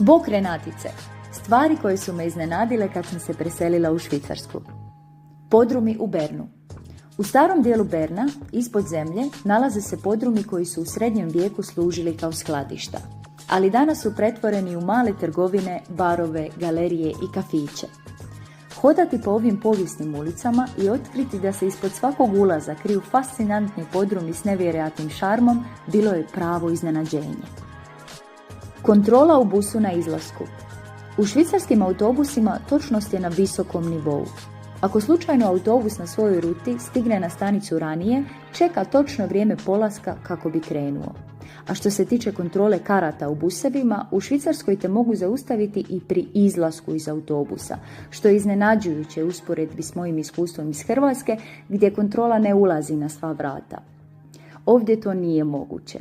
Bok Renatice. Stvari koje su me iznenadile kad sam se preselila u Švicarsku. Podrumi u Bernu. U starom dijelu Berna, ispod zemlje, nalaze se podrumi koji su u srednjem vijeku služili kao skladišta, ali danas su pretvoreni u male trgovine, barove, galerije i kafiće. Hodati po ovim povijesnim ulicama i otkriti da se ispod svakog ulaza kriju fascinantni podrumi s nevjerojatnim šarmom bilo je pravo iznenađenje. Kontrola u busu na izlasku. U švicarskim autobusima točnost je na visokom nivou. Ako slučajno autobus na svojoj ruti stigne na stanicu ranije, čeka točno vrijeme polaska kako bi krenuo. A što se tiče kontrole karata u busevima, u Švicarskoj te mogu zaustaviti i pri izlasku iz autobusa, što je iznenađujuće u usporedbi s mojim iskustvom iz Hrvatske, gdje kontrola ne ulazi na sva vrata. Ovdje to nije moguće.